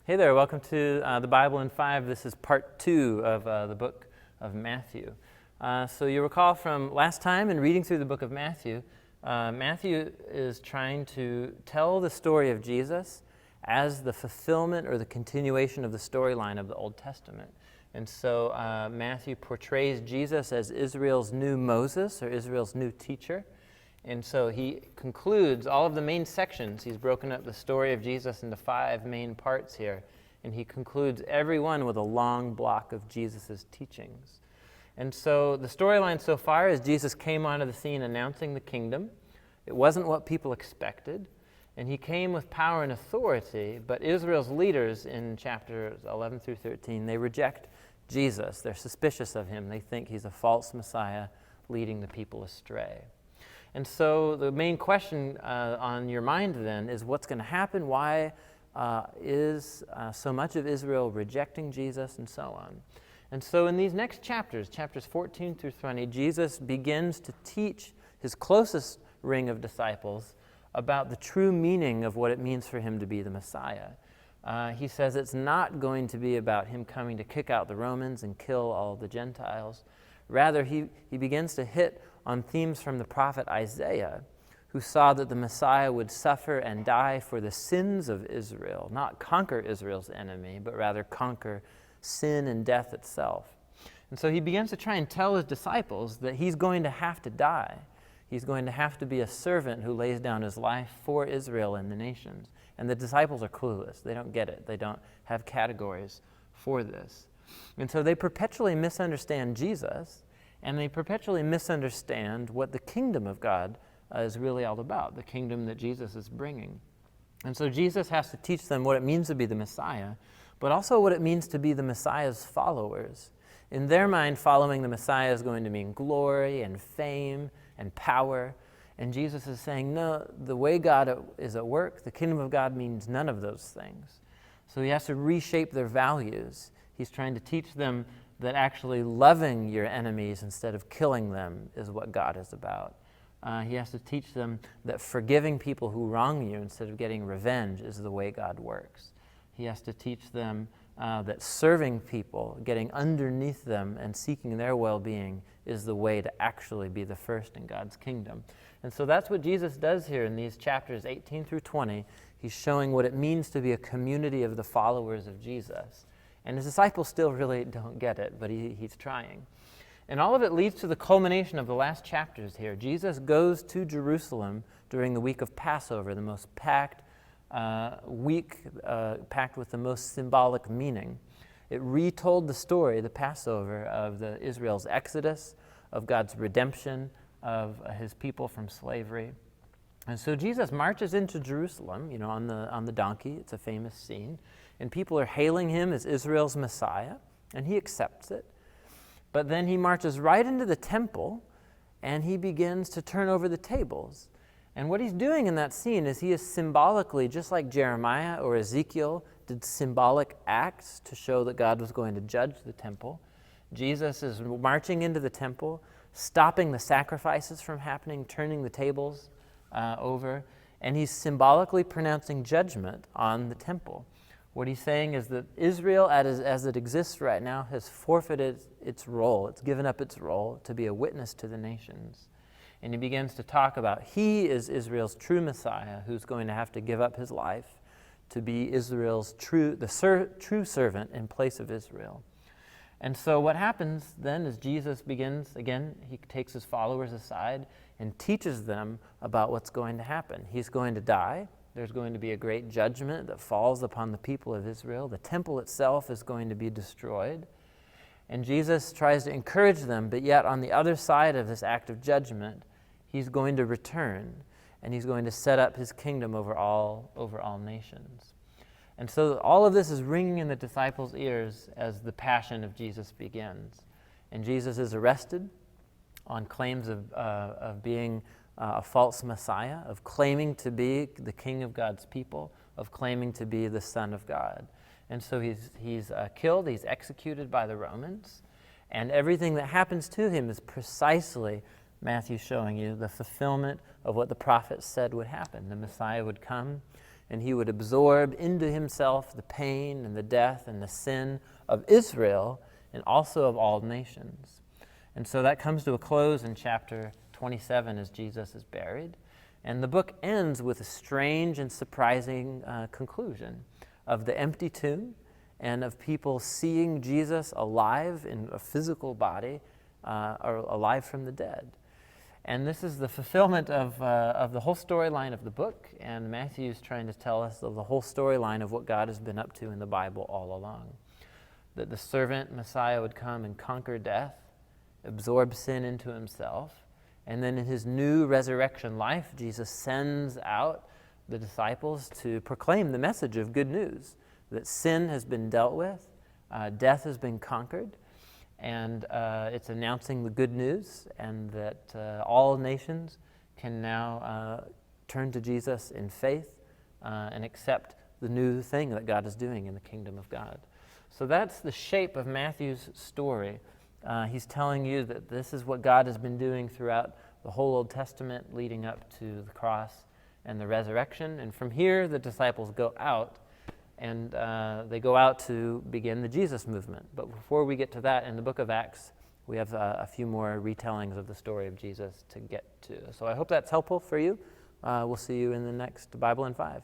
Hey there, welcome to the Bible in 5. This is part 2 of the book of Matthew. So you recall from last time in reading through the book of Matthew, Matthew is trying to tell the story of Jesus as the fulfillment or the continuation of the storyline of the Old Testament. And so Matthew portrays Jesus as Israel's new Moses or Israel's new teacher. And so he concludes all of the main sections. He's broken up the story of Jesus into 5 main parts here. And he concludes every one with a long block of Jesus' teachings. And so the storyline so far is Jesus came onto the scene announcing the kingdom. It wasn't what people expected. And he came with power and authority, but Israel's leaders in chapters 11 through 13, they reject Jesus. They're suspicious of him. They think he's a false Messiah leading the people astray. And so the main question on your mind then is what's going to happen? Why is so much of Israel rejecting Jesus and so on? And so in these next chapters, chapters 14 through 20, Jesus begins to teach his closest ring of disciples about the true meaning of what it means for him to be the Messiah. He says it's not going to be about him coming to kick out the Romans and kill all the Gentiles. Rather, he begins to hit on themes from the prophet Isaiah, who saw that the Messiah would suffer and die for the sins of Israel, not conquer Israel's enemy, but rather conquer sin and death itself. And so he begins to try and tell his disciples that he's going to have to die. He's going to have to be a servant who lays down his life for Israel and the nations. And the disciples are clueless. They don't get it. They don't have categories for this. And so they perpetually misunderstand Jesus, and they perpetually misunderstand what the kingdom of God is really all about, the kingdom that Jesus is bringing. And so Jesus has to teach them what it means to be the Messiah, but also what it means to be the Messiah's followers. In their mind, following the Messiah is going to mean glory and fame and power. And Jesus is saying, no, the way God is at work, the kingdom of God means none of those things. So he has to reshape their values. He's trying to teach them that actually loving your enemies instead of killing them is what God is about. He has to teach them that forgiving people who wrong you instead of getting revenge is the way God works. He has to teach them that serving people, getting underneath them and seeking their well-being is the way to actually be the first in God's kingdom. And so that's what Jesus does here in these chapters 18 through 20. He's showing what it means to be a community of the followers of Jesus. And his disciples still really don't get it, but he's trying. And all of it leads to the culmination of the last chapters here. Jesus goes to Jerusalem during the week of Passover, the most packed week, packed with the most symbolic meaning. It retold the story, the Passover, of Israel's exodus, of God's redemption, of his people from slavery. And so Jesus marches into Jerusalem, on the donkey. It's a famous scene. And people are hailing him as Israel's Messiah, and he accepts it. But then he marches right into the temple, and he begins to turn over the tables. And what he's doing in that scene is he is symbolically, just like Jeremiah or Ezekiel did symbolic acts to show that God was going to judge the temple. Jesus is marching into the temple, stopping the sacrifices from happening, turning the tables over, and he's symbolically pronouncing judgment on the temple. What he's saying is that Israel, as it exists right now, has forfeited its role. It's given up its role to be a witness to the nations. And he begins to talk about he is Israel's true Messiah who's going to have to give up his life to be Israel's true servant in place of Israel. And so what happens then is Jesus begins, again, he takes his followers aside and teaches them about what's going to happen. He's going to die. There's going to be a great judgment that falls upon the people of Israel. The temple itself is going to be destroyed. And Jesus tries to encourage them, but yet on the other side of this act of judgment, he's going to return, and he's going to set up his kingdom over all nations. And so all of this is ringing in the disciples' ears as the passion of Jesus begins. And Jesus is arrested on claims of being a false Messiah, of claiming to be the king of God's people, of claiming to be the Son of God. And so he's killed, he's executed by the Romans, and everything that happens to him is precisely, Matthew's showing you, the fulfillment of what the prophets said would happen. The Messiah would come, and he would absorb into himself the pain and the death and the sin of Israel and also of all nations. And so that comes to a close in chapter 27 as Jesus is buried. And the book ends with a strange and surprising conclusion of the empty tomb and of people seeing Jesus alive in a physical body or alive from the dead. And this is the fulfillment of the whole storyline of the book, and Matthew is trying to tell us of the whole storyline of what God has been up to in the Bible all along. That the servant Messiah would come and conquer death, absorb sin into himself, and then in his new resurrection life, Jesus sends out the disciples to proclaim the message of good news, that sin has been dealt with, death has been conquered, and it's announcing the good news, and that all nations can now turn to Jesus in faith and accept the new thing that God is doing in the kingdom of God. So that's the shape of Matthew's story. He's telling you that this is what God has been doing throughout the whole Old Testament leading up to the cross and the resurrection. And from here, the disciples go out, and they go out to begin the Jesus movement. But before we get to that, in the book of Acts, we have a few more retellings of the story of Jesus to get to. So I hope that's helpful for you. We'll see you in the next Bible in 5.